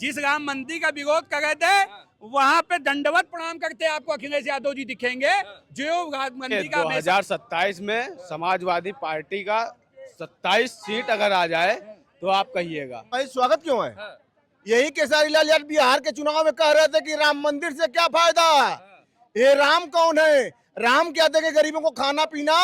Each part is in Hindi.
जिस राम मंदिर का विरोध कर रहे थे वहाँ पे दंडवत प्रणाम करते आपको अखिलेश यादव जी दिखेंगे। जो राम मंदिर का 2027 में समाजवादी पार्टी का 27 सीट अगर आ जाए तो आप कहिएगा। भाई स्वागत क्यों है? यही केसरी लाल यादव बिहार के चुनाव में कह रहे थे कि राम मंदिर से क्या फायदा, ये राम कौन है, राम क्या देंगे गरीबों को खाना पीना,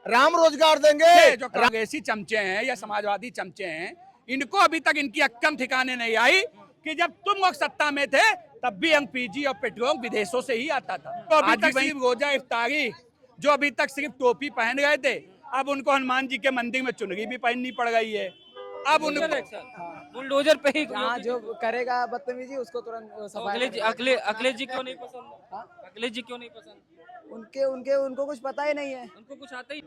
राम रोजगार देंगे। जो कांग्रेसी चमचे हैं या समाजवादी चमचे हैं, इनको अभी तक इनकी अक्कम ठिकाने नहीं आई कि जब तुम लोग सत्ता में थे तब भी एलपीजी और पेट्रोल विदेशों से ही आता था। तो अभी तक सिर्फ रोजा इफ्तारी जो अभी तक सिर्फ टोपी पहन गए थे, अब उनको हनुमान जी के मंदिर में चुनरी भी पहननी पड़ गई है। अब बुलडोजर पे ही जो करेगा बदतमीजी उसको तुरंत अखिलेश जी क्यों नहीं पसंद? अखिलेश जी क्यों नहीं पसंद? उनको कुछ पता ही नहीं है, उनको कुछ आता ही।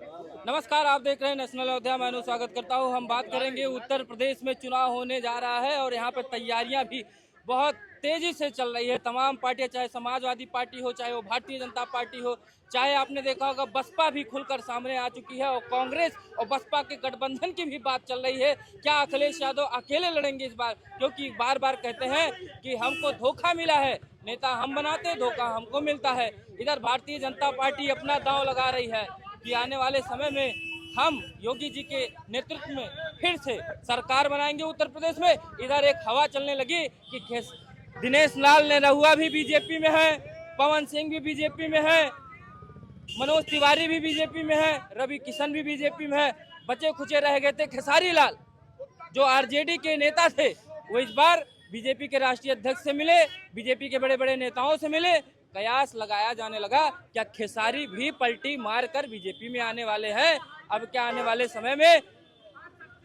नमस्कार, आप देख रहे हैं नेशनल अयोध्या। मैं स्वागत करता हूं। हम बात करेंगे उत्तर प्रदेश में चुनाव होने जा रहा है और यहां पे तैयारियां भी बहुत तेजी से चल रही है। तमाम पार्टियां, चाहे समाजवादी पार्टी हो, चाहे वो भारतीय जनता पार्टी हो, चाहे आपने देखा होगा बसपा भी खुलकर सामने आ चुकी है और कांग्रेस और बसपा के गठबंधन की भी बात चल रही है। क्या अखिलेश यादव अकेले लड़ेंगे इस बार? क्योंकि बार बार कहते हैं कि हमको धोखा मिला है, नेता हम बनाते, धोखा हमको मिलता है। इधर भारतीय जनता पार्टी अपना दांव लगा रही है कि आने वाले समय में हम योगी जी के नेतृत्व में फिर से सरकार बनाएंगे उत्तर प्रदेश में। इधर एक हवा चलने लगी कि दिनेश लाल नेहरूआ भी बीजेपी में है, पवन सिंह भी बीजेपी में है, मनोज तिवारी भी बीजेपी में है, रवि किशन भी बीजेपी में है। बचे खुचे रह गए थे खेसारी लाल, जो आरजेडी के नेता थे, वो इस बार बीजेपी के राष्ट्रीय अध्यक्ष से मिले, बीजेपी के बड़े बड़े नेताओं से मिले। कयास लगाया जाने लगा क्या खेसारी भी पलटी मारकर बीजेपी में आने वाले हैं? अब क्या आने वाले समय में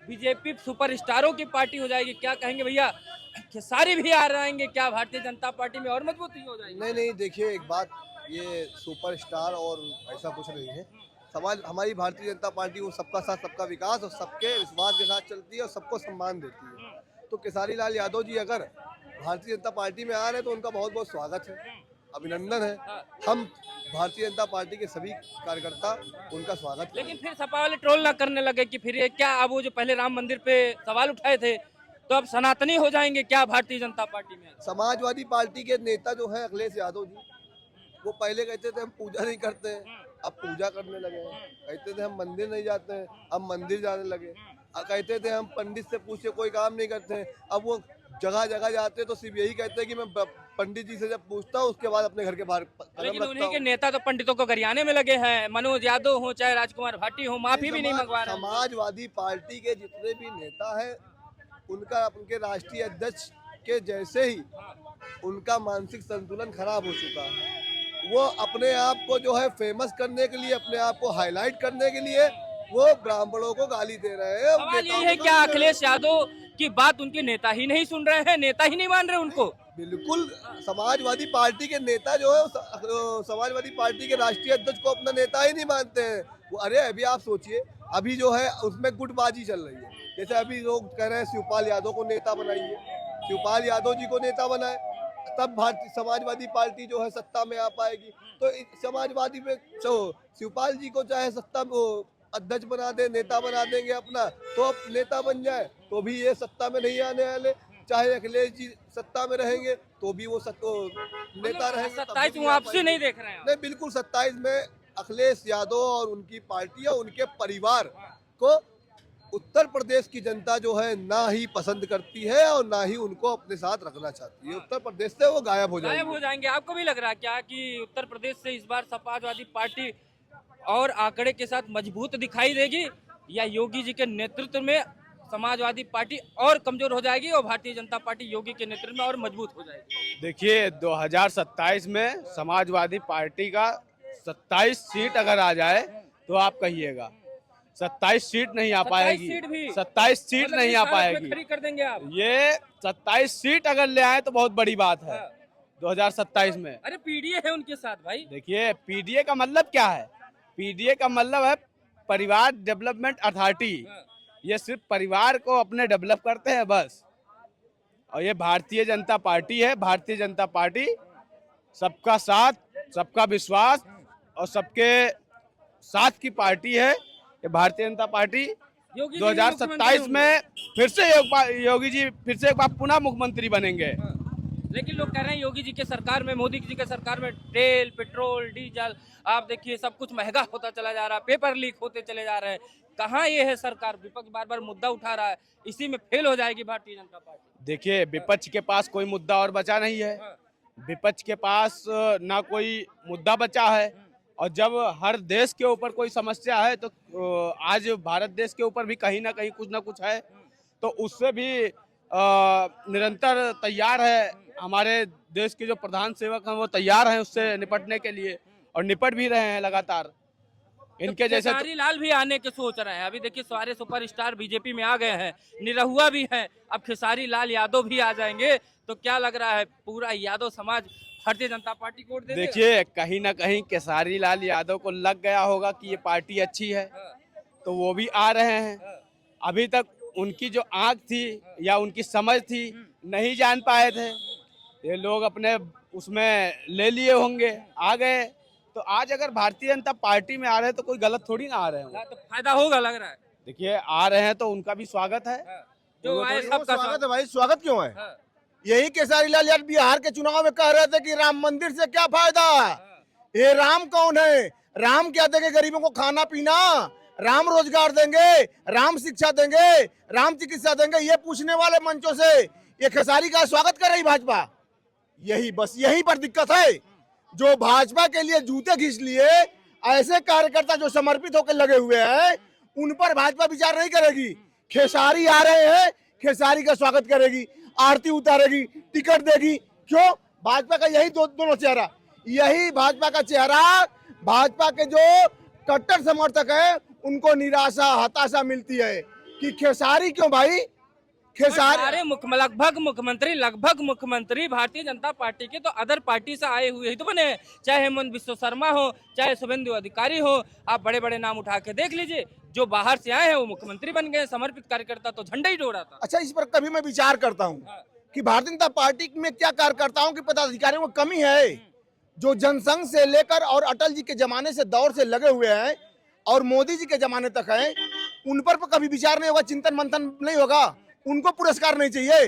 बीजेपी सुपरस्टारों की पार्टी हो जाएगी? क्या कहेंगे भैया, खेसारी भी आ रहेंगे क्या भारतीय जनता पार्टी में और मजबूती हो जाएगी? नहीं, देखिए एक बात, ये सुपरस्टार और ऐसा कुछ नहीं है। समाज हमारी भारतीय जनता पार्टी वो सबका साथ सबका विकास और सबके विश्वास के साथ चलती है और सबको सम्मान देती है। तो केसरी लाल यादव जी अगर भारतीय जनता पार्टी में आ रहे हैं तो उनका बहुत बहुत स्वागत है, अभिनंदन है। हम भारतीय जनता पार्टी के सभी कार्यकर्ता उनका स्वागत है। लेकिन फिर सपा वाले ट्रोल ना करने लगे कि फिर ये क्या, अब वो जो पहले राम मंदिर पे सवाल उठाए थे तो अब सनातनी हो जाएंगे क्या भारतीय जनता पार्टी में? समाजवादी पार्टी के नेता जो है अखिलेश यादव जी, वो पहले कहते थे हम पूजा नहीं करते हैं, अब पूजा करने लगे हैं। कहते थे हम मंदिर नहीं जाते हैं, अब मंदिर जाने लगे। कहते थे हम पंडित से पूछ के कोई काम नहीं करते हैं, अब वो जगह जगह जाते तो सिर्फ यही कहते हैं कि मैं पंडित जी से जब पूछता हूँ उसके बाद अपने घर के बाहर कदम रखता हूँ। लेकिन उन्हीं के नेता तो पंडितों को गरियाने में लगे हैं। मनोज यादव हो चाहे राजकुमार भाटी हो, माफी भी नहीं मंगवा रहे। समाजवादी पार्टी के जितने भी नेता हैं उनका उनके राष्ट्रीय अध्यक्ष के जैसे ही उनका मानसिक संतुलन खराब हो चुका है। वो अपने आप को जो है फेमस करने के लिए, अपने आप को हाईलाइट करने के लिए वो ब्राह्मणों को गाली दे रहे हैं। सवाल ये है क्या अखिलेश यादव की बात उनके नेता ही नहीं सुन रहे हैं, नेता ही नहीं मान रहे उनको? बिल्कुल, समाजवादी पार्टी के नेता जो है समाजवादी पार्टी के राष्ट्रीय अध्यक्ष को अपना नेता ही नहीं मानते हैं वो। अरे अभी आप सोचिए, अभी जो है उसमें गुटबाजी चल रही है। जैसे अभी लोग कह रहे हैं शिवपाल यादव को नेता बनाइए, शिवपाल यादव जी को नेता बनाए तब भारतीय समाजवादी पार्टी जो है सत्ता में आ पाएगी। तो समाजवादी में शिवपाल जी को चाहे सत्ता में अध्यक्ष बना दे, नेता बना देंगे अपना, तो अब नेता बन जाए तो भी ये सत्ता में नहीं आने वाले। चाहे अखिलेश जी सत्ता में रहेंगे तो भी वो नेता रहेंगे। 27 वापसी नहीं देख रहे हैं? नहीं, बिल्कुल 27 में अखिलेश यादव और उनकी पार्टी और उनके परिवार को उत्तर प्रदेश की जनता जो है ना ही पसंद करती है और ना ही उनको अपने साथ रखना चाहती है। उत्तर प्रदेश से वो गायब हो जाएंगे। आपको भी लग रहा है क्या कि उत्तर प्रदेश से इस बार समाजवादी पार्टी और आंकड़े के साथ मजबूत दिखाई देगी, या योगी जी के नेतृत्व में समाजवादी पार्टी और कमजोर हो जाएगी और भारतीय जनता पार्टी योगी के नेतृत्व में और मजबूत हो जाएगी? देखिए 2027 में समाजवादी पार्टी का 27 सीट अगर आ जाए तो आप कहिएगा। 27 सीट नहीं आ पाएगी, 27 सीट नहीं आ पाएगी। खड़ी कर देंगे आप? ये 27 सीट अगर ले आए तो बहुत बड़ी बात है 2027 में। अरे पीडीए है उनके साथ भाई। देखिए पीडीए का मतलब क्या है? पीडीए का मतलब है परिवार डेवलपमेंट अथॉरिटी। ये सिर्फ परिवार को अपने डेवलप करते हैं बस। और ये भारतीय जनता पार्टी है। भारतीय जनता पार्टी सबका साथ, सबका विश्वास और सबके साथ की पार्टी है। ये भारतीय जनता पार्टी योगी जी भी मुख्यमंत्री 2027 में फिर से योगी जी फिर से एक बार पुनः मुख्यमंत्री बनेंगे। लेकिन लोग कह रहे हैं योगी जी के सरकार में, मोदी जी के सरकार में तेल, पेट्रोल, डीजल, आप देखिए सब कुछ महंगा होता चला जा रहा है, पेपर लीक होते चले जा रहे हैं। कहाँ ये है सरकार? विपक्ष बार बार मुद्दा उठा रहा है, इसी में फेल हो जाएगी भारतीय जनता पार्टी। देखिए, विपक्ष के पास कोई मुद्दा और बचा नहीं है। विपक्ष के पास ना कोई मुद्दा बचा है, और जब हर देश के ऊपर कोई समस्या है तो आज भारत देश के ऊपर भी कहीं ना कहीं कुछ ना कुछ है, तो उससे भी निरंतर तैयार है। हमारे देश के जो प्रधान सेवक हैं वो तैयार हैं उससे निपटने के लिए, और निपट भी रहे हैं लगातार। इनके जैसे खेसारी लाल भी आने के सोच रहे हैं। अभी देखिए सारे सुपरस्टार बीजेपी में आ गए हैं, निरहुआ भी हैं, अब खेसारी लाल यादव भी आ जाएंगे, तो क्या लग रहा है पूरा यादव समाज भारतीय जनता पार्टी को वोट दे देगा? देखिए, कहीं ना कहीं खेसारी लाल यादव को लग गया होगा कि ये पार्टी अच्छी है, तो वो भी आ रहे हैं। अभी तक उनकी जो आंख थी या उनकी समझ थी नहीं जान पाए थे, ये लोग अपने उसमें ले लिए होंगे, आ गए। तो आज अगर भारतीय जनता पार्टी में आ रहे हैं तो कोई गलत थोड़ी ना आ रहे हैं। तो फायदा होगा लग रहा है। देखिए, आ रहे हैं तो उनका भी स्वागत है। जो आए सबका स्वागत है भाई, स्वागत क्यों है? हाँ। यही केसारी लाल यादव बिहार के चुनाव में कह रहे थे कि राम मंदिर से क्या फायदा, ये राम कौन है, राम क्या देंगे गरीबों को खाना पीना, राम रोजगार देंगे, राम शिक्षा देंगे, राम चिकित्सा देंगे, ये पूछने वाले मंचों से ये खेसारी का स्वागत कर रही भाजपा। यही बस यही पर दिक्कत है, जो भाजपा के लिए जूते घिस लिए ऐसे कार्यकर्ता जो समर्पित होकर लगे हुए हैं, उन पर भाजपा विचार नहीं करेगी। खेसारी आ रहे हैं, खेसारी का स्वागत करेगी, आरती उतारेगी, टिकट देगी। क्यों? भाजपा का यही दोनों चेहरा, यही भाजपा का चेहरा। भाजपा के जो कट्टर समर्थक है उनको निराशा हताशा मिलती है कि खेसारी क्यों भाई, खेसारी सारे लगभग मुख्यमंत्री भारतीय जनता पार्टी के तो अदर पार्टी से आए हुए ही तो बने हैं। चाहे हेमंत बिस्वा शर्मा हो, चाहे शुभेंदु अधिकारी हो, आप बड़े बड़े नाम उठा के देख लीजिए, जो बाहर से आए हैं वो मुख्यमंत्री बन गए। समर्पित कार्यकर्ता तो झंडा ही डोरा था। अच्छा, इस पर कभी मैं विचार करता हूँ कि भारतीय जनता पार्टी में क्या कार्यकर्ताओं की पदाधिकारियों में कमी है, जो जनसंघ से लेकर और अटल जी के जमाने से दौर से लगे हुए हैं और मोदी जी के जमाने तक हैं, उन पर कभी विचार नहीं होगा, चिंतन मंथन नहीं होगा। उनको पुरस्कार नहीं चाहिए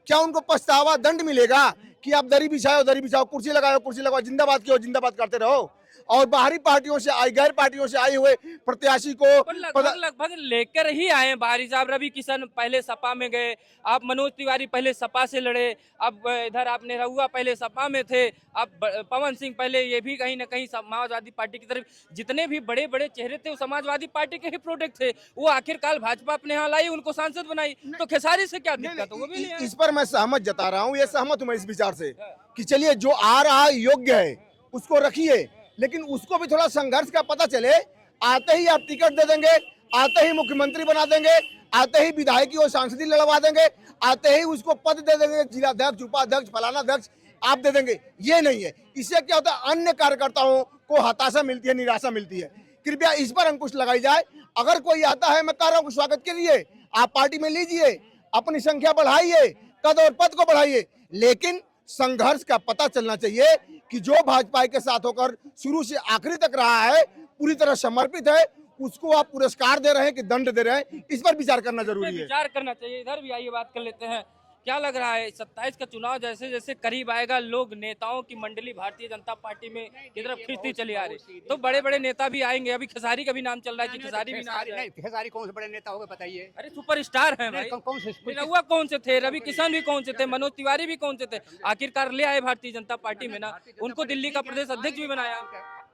क्या? उनको पछतावा दंड मिलेगा कि आप दरी बिछाओ, कुर्सी लगाओ, जिंदाबाद करते रहो। और बाहरी पार्टियों से आई, गैर पार्टियों से आए हुए प्रत्याशी को लगभग लेकर ही आए बाहरी साहब। रवि किशन पहले सपा में गए, आप मनोज तिवारी पहले सपा से लड़े, अब इधर आप निरहुआ पहले सपा में थे, अब पवन सिंह पहले ये भी कहीं ना कहीं समाजवादी पार्टी की तरफ। जितने भी बड़े बड़े चेहरे थे वो समाजवादी पार्टी के ही प्रोडक्ट थे, वो आखिरकार भाजपा अपने यहाँ लाई, उनको सांसद बनाई। तो खेसारी से क्या दिक्कत? वो भी इस पर मैं सहमत जता रहा हूँ, ये सहमत हूँ मैं इस विचार से कि चलिए जो आ रहा योग्य है उसको रखिए, लेकिन उसको भी थोड़ा संघर्ष का पता चले। आते ही आप टिकट दे देंगे, आते ही मुख्यमंत्री बना देंगे, आते ही विधायकी और सांसदी लड़वा देंगे, आते ही उसको पद दे देंगे, जिलाध्यक्ष, उपाध्यक्ष, फलाना अध्यक्ष आप दे देंगे, ये नहीं है। इससे क्या होता है, अन्य कार्यकर्ताओं को हताशा मिलती है, निराशा मिलती है। कृपया इस पर अंकुश लगाई जाए। अगर कोई आता है, मैं कह रहा हूँ स्वागत के लिए आप पार्टी में लीजिए, अपनी संख्या बढ़ाइए, कद और पद को बढ़ाइए, लेकिन संघर्ष का पता चलना चाहिए कि जो भाजपा के साथ होकर शुरू से आखिरी तक रहा है, पूरी तरह समर्पित है, उसको आप पुरस्कार दे रहे हैं कि दंड दे रहे हैं, इस पर विचार करना जरूरी है। विचार करना चाहिए। इधर भी आइए बात कर लेते हैं। क्या लग रहा है 27 का चुनाव जैसे जैसे करीब आएगा, लोग नेताओं की मंडली भारतीय जनता पार्टी में की तरफ खींचती चली आ रही, तो बड़े बड़े नेता भी आएंगे। अभी खेसारी का भी नाम चल रहा है कि खेसारी भी नहीं, खेसारी कौन से बड़े नेता होंगे बताइए? अरे सुपरस्टार हैं भाई, कौन से? निरहुआ कौन से थे, रवि किशन भी कौन से थे, मनोज तिवारी भी कौन से थे, आखिरकार ले आए भारतीय जनता पार्टी में ना, उनको दिल्ली का प्रदेश अध्यक्ष भी बनाया।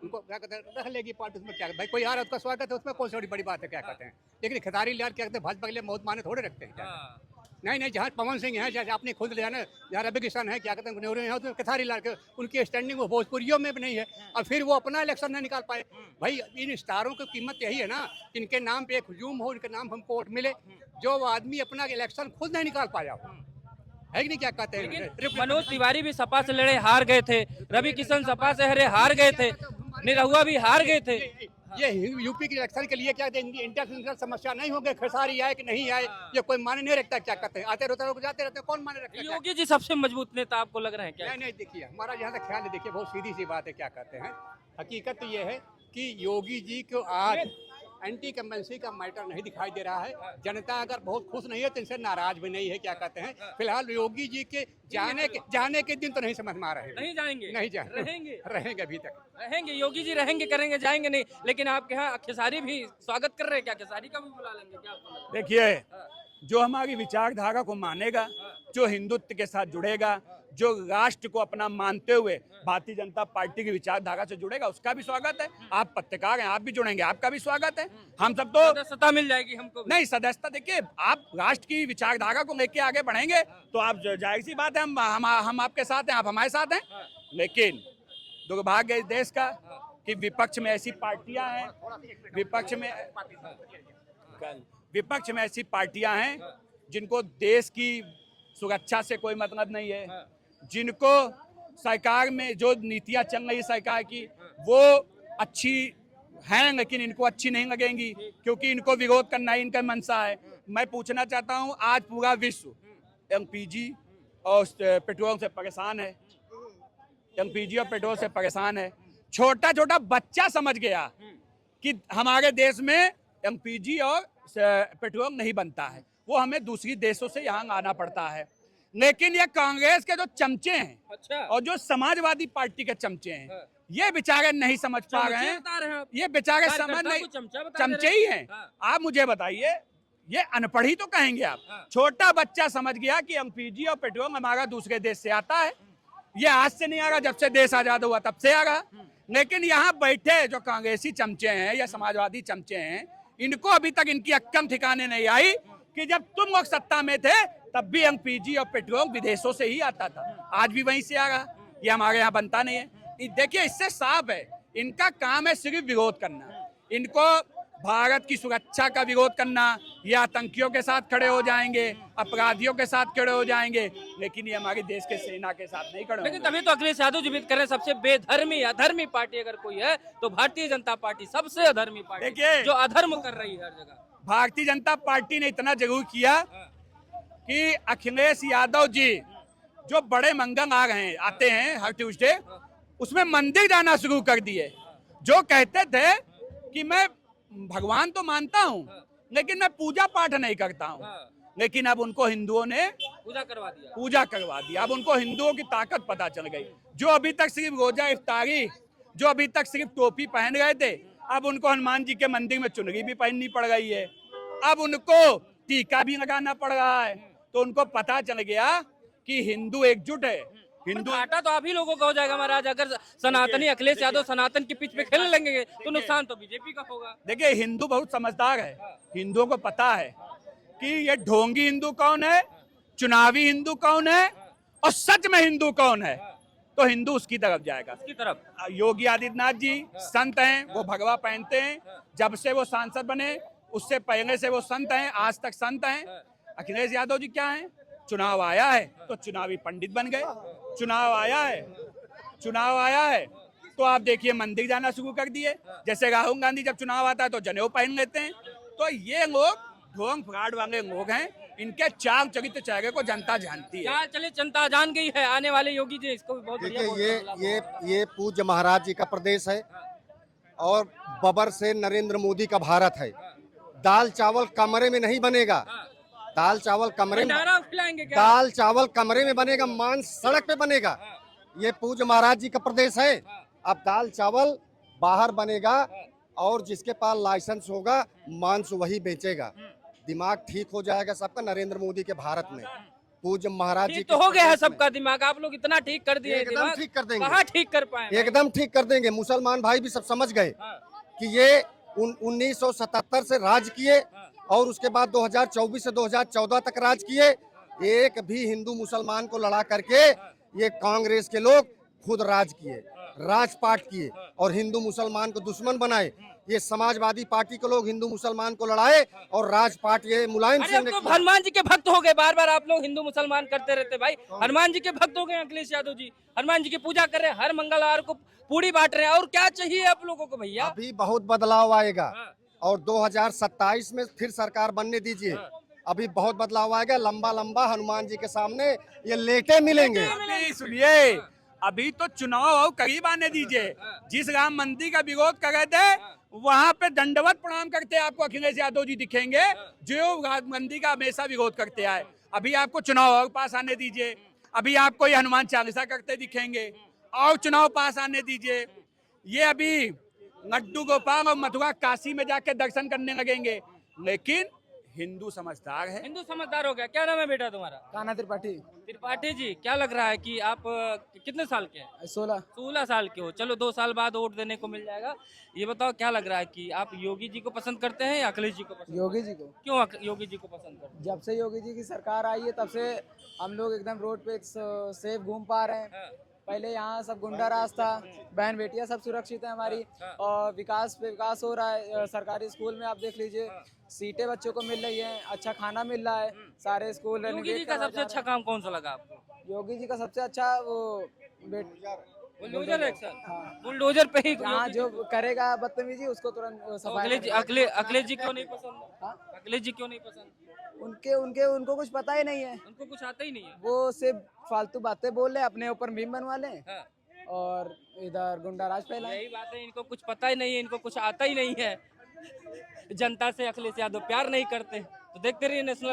उनको क्या कहते हैं, रख लेगी पार्टी, उसमें क्या भाई, कोई आ रहा है उसका स्वागत है, उसमें कौन सी बड़ी बात है, क्या कहते हैं। लेकिन खेसारी लाल क्या कहते हैं, भाजपा के लिए बहुत माने थोड़े रखते हैं। नहीं, जहाँ पवन सिंह है, जैसे आपने खुद लिया ना, जहाँ रवि किशन है, क्या कहते हैं, नेहरू है, तो खेसारी लाल के उनकी स्टैंडिंग वो भोजपुरियों में भी नहीं है, और फिर वो अपना इलेक्शन नहीं निकाल पाए। भाई इन स्टारों की कीमत यही है ना, इनके नाम पे एक हुजूम हो, इनके नाम हमको वोट मिले। जो आदमी अपना इलेक्शन खुद नहीं निकाल पाया है कि नहीं, क्या कहते हैं। मनोज तिवारी भी सपा से लड़े, हार गए थे, रवि किशन सपा से हरे, हार गए थे, निरहुआ भी हार गए थे। ये यूपी के इलेक्शन के लिए क्या इंटरनेशनल समस्या नहीं होगी, खेसारी आए कि नहीं आए ये कोई माने नहीं रखता। क्या कहते हैं, आते रहते जाते रहते, कौन माने रखता है? योगी जी सबसे मजबूत नेता आपको लग रहे हैं क्या? नहीं, देखिए हमारा यहाँ तक ख्याल है, देखिए बहुत सीधी सी बात है। क्या कहते हैं, हकीकत तो ये है कि योगी जी को आज एंटी कम्बेंसी का मैटर नहीं दिखाई दे रहा है। जनता अगर बहुत खुश नहीं है तो इनसे नाराज भी नहीं है, क्या कहते हैं। फिलहाल योगी जी के जाने के दिन तो नहीं समझ में आ रहे हैं। नहीं जाएंगे, नहीं जाएंगे, रहेंगे अभी तक रहेंगे। योगी जी रहेंगे, करेंगे, जाएंगे नहीं। लेकिन आपके यहाँ खेसारी भी स्वागत कर रहे हैं, क्या खेसारी का भी बुला लेंगे क्या आपको लगता है? देखिए, जो हमारी विचारधारा को मानेगा, जो हिंदुत्व के साथ जुड़ेगा, जो राष्ट्र को अपना मानते हुए भारतीय जनता पार्टी की विचारधारा से जुड़ेगा, उसका भी स्वागत है। आप पत्रकार हैं, आप भी जुड़ेंगे, आपका भी स्वागत है। हम सब तो सदस्यता मिल जाएगी हमको भी। नहीं, सदस्यता देखिए, आप राष्ट्र की विचारधारा को लेके आगे बढ़ेंगे तो आप जाहिर सी बात है, हम आपके साथ हैं, आप हमारे साथ हैं। लेकिन दुर्भाग्य इस देश का कि विपक्ष में ऐसी पार्टियां हैं, विपक्ष में ऐसी पार्टियां हैं जिनको देश की सुरक्षा से कोई मतलब नहीं है, जिनको सरकार में जो नीतियां चल रही सरकार की वो अच्छी हैं लेकिन इनको अच्छी नहीं लगेंगी, क्योंकि इनको विरोध करना ही इनका मंशा है। मैं पूछना चाहता हूं, आज पूरा विश्व एलपीजी और पेट्रोल से परेशान है, एलपीजी और पेट्रोल से परेशान है। छोटा छोटा बच्चा समझ गया कि हमारे देश में एलपीजी और पेट्रोल नहीं बनता है, वो हमें दूसरी देशों से यहाँ आना पड़ता है। लेकिन ये कांग्रेस के जो चमचे हैं, अच्छा, और जो समाजवादी पार्टी के चमचे हैं, ये बेचारे नहीं समझ पा रहे हैं। ये बेचारे समझ नहीं, चमचे ही हैं। आप मुझे बताइए, ये अनपढ़ ही तो कहेंगे आप। छोटा बच्चा समझ गया कि एलपीजी और पेट्रोल हमारा दूसरे देश से आता है। ये आज से नहीं आ रहा, जब से देश आजाद हुआ तब से आ रहा। लेकिन यहाँ बैठे जो कांग्रेसी चमचे हैं या समाजवादी चमचे हैं, इनको अभी तक इनकी अक्कम ठिकाने नहीं आई कि जब तुम लोग सत्ता में थे तब भी एलपीजी और पेट्रोल विदेशों से ही आता था, आज भी वहीं से आ रहा। ये हमारे यहाँ बनता नहीं है। देखिए, इससे साफ है, इनका काम है सिर्फ विरोध करना। इनको भारत की सुरक्षा का विरोध करना, या आतंकियों के साथ खड़े हो जाएंगे, अपराधियों के साथ खड़े हो जाएंगे, लेकिन ये हमारे देश के सेना के साथ नहीं खड़े। लेकिन तभी तो अखिलेश यादव जी बात कर रहे हैं, सबसे बेधर्मी अधर्मी पार्टी अगर कोई है तो भारतीय जनता पार्टी सबसे अधर्मी पार्टी, देखिए, जो अधर्म कर रही है हर जगह। भारतीय जनता पार्टी ने इतना जरूर किया कि अखिलेश यादव जी जो बड़े मंगल आते हैं हर ट्यूसडे, उसमें मंदिर जाना शुरू कर दिए। जो कहते थे कि मैं भगवान तो मानता हूँ लेकिन मैं पूजा पाठ नहीं करता हूँ, लेकिन अब उनको हिंदुओं ने पूजा करवा दिया। अब उनको हिंदुओं की ताकत पता चल गई। जो अभी तक सिर्फ रोजा इफ्तारी, जो अभी तक सिर्फ टोपी पहन गए थे, अब उनको हनुमान जी के मंदिर में चुनरी भी पहननी पड़ गई है। अब उनको टीका भी लगाना पड़ रहा है। तो उनको पता चल गया कि हिंदू एकजुट है। हिंदू घाटा तो आप ही लोगों का हो जाएगा महाराज, अगर सनातनी अखिलेश यादव सनातन की पिच पे खेलने लगेंगे तो नुकसान तो बीजेपी का होगा। देखिए, हिंदू बहुत समझदार है। हिंदुओं को पता है कि ये ढोंगी हिंदू कौन है, चुनावी हिंदू कौन है, और सच में हिंदू कौन है, तो हिंदू उसकी तरफ जाएगा। उसकी तरफ योगी आदित्यनाथ जी संत हैं, वो भगवा पहनते हैं। जब से वो सांसद बने उससे पहले से वो संत हैं, आज तक संत हैं। अखिलेश यादव जी क्या हैं, चुनाव आया है तो चुनावी पंडित बन गए। चुनाव आया है तो आप देखिए मंदिर जाना शुरू कर दिए। जैसे राहुल गांधी जब चुनाव आता है तो जनेऊ पहन लेते हैं। तो ये लोग ढोंग फ्रॉड वाले लोग हैं। इनके चाल चरित्र चेहरे को जनता जानती है। क्या चलिए, जनता जान गई है। आने वाले योगी जी इसको भी बहुत देखिए, ये पूज्य महाराज जी का प्रदेश है और बबर से नरेंद्र मोदी का भारत है। दाल चावल कमरे में नहीं बनेगा, दाल चावल कमरे में बनेगा, मांस सड़क पे बनेगा। ये पूज्य महाराज जी का प्रदेश है। अब दाल चावल बाहर बनेगा और जिसके पास लाइसेंस होगा मांस वही बेचेगा। दिमाग ठीक हो जाएगा सबका नरेंद्र मोदी के भारत में। पूज्य महाराज जी तो हो गया है सबका दिमाग, आप लोग इतना ठीक कर दिए। एकदम ठीक कर देंगे। कहाँ ठीक कर पाए? एकदम ठीक कर देंगे। मुसलमान भाई भी सब समझ गए कि ये 1977 से राज किए और उसके बाद 2024 से 2014 तक राज किए। एक भी हिंदू मुसलमान को लड़ा करके ये कांग्रेस के लोग खुद राज किए, राजपाट किए और हिंदू मुसलमान को दुश्मन बनाए। ये समाजवादी पार्टी के लोग हिंदू मुसलमान को लड़ाए और राजपाट ये मुलायम सिंह ने तो हनुमान जी के भक्त हो गए। बार बार आप लोग हिंदू मुसलमान करते रहते भाई। हनुमान जी के भक्त हो गए अखिलेश यादव जी। हनुमान जी की पूजा कर रहे हैं, हर मंगलवार को पूरी बांट रहे हैं। और क्या चाहिए आप लोगों को भैया? अभी बहुत बदलाव आएगा और 2027 में फिर सरकार बनने दीजिए। अभी बहुत बदलाव आएगा। लंबा लंबा हनुमान जी के सामने ये लेटे मिलेंगे। सुनिए, अभी तो चुनाव और करीब आने दीजिए। जिस राम मंदिर का विरोध कर रहे थे वहां पे दंडवत प्रणाम करते आपको अखिलेश यादव जी दिखेंगे, जो राम मंदिर का हमेशा विरोध करते आए। अभी आपको चुनाव और पास आने दीजिए, अभी आपको ये हनुमान चालीसा करते दिखेंगे, और चुनाव पास आने दीजिए। ये अभी लड्डू गोपाल और मथुरा काशी में जाके दर्शन करने लगेंगे। लेकिन हिंदू समझदार है। हिंदू समझदार हो गया। क्या नाम है बेटा तुम्हारा? कान्हा त्रिपाठी। त्रिपाठी जी, क्या लग रहा है कि आप कितने साल के हैं? 16। 16 साल के हो। चलो 2 साल बाद वोट देने को मिल जाएगा। ये बताओ क्या लग रहा है कि आप योगी जी को पसंद करते हैं या अखिलेश जी को पसंद? योगी जी को। क्यों योगी जी को पसंद करते जब से योगी जी की सरकार आई है तब से हम लोग एकदम रोड पे सेफ घूम पा रहे हैं। हैं? पहले यहाँ सब गुंडा राज था, बहन बेटियां सब सुरक्षित है हमारी, और विकास पे विकास हो रहा है। सरकारी स्कूल में आप देख लीजिए, सीटें बच्चों को मिल रही हैं, अच्छा खाना मिल रहा है, सारे स्कूल योगी जी का सबसे अच्छा काम कौन सा लगा आपको? योगी जी का सबसे अच्छा वो बुलडोजर एक्शन। बुलडोजर पे ही हाँ, जो करेगा बदतमीजी उसको तुरंत सफाई। अखिलेश जी क्यों नहीं पसंद? हाँ? अखिलेश जी क्यों नहीं पसंद? उनको कुछ पता ही नहीं है। उनको कुछ आता ही नहीं है। वो सिर्फ फालतू बातें बोल रहे, अपने ऊपर मीम बनवा लें हाँ। और इधर गुंडा राज फैलाएं। यही बात है, इनको कुछ पता ही नहीं है, इनको कुछ आता ही नहीं है। जनता से अखिलेश यादव प्यार नहीं करते। तो देखते रहिए नेशनल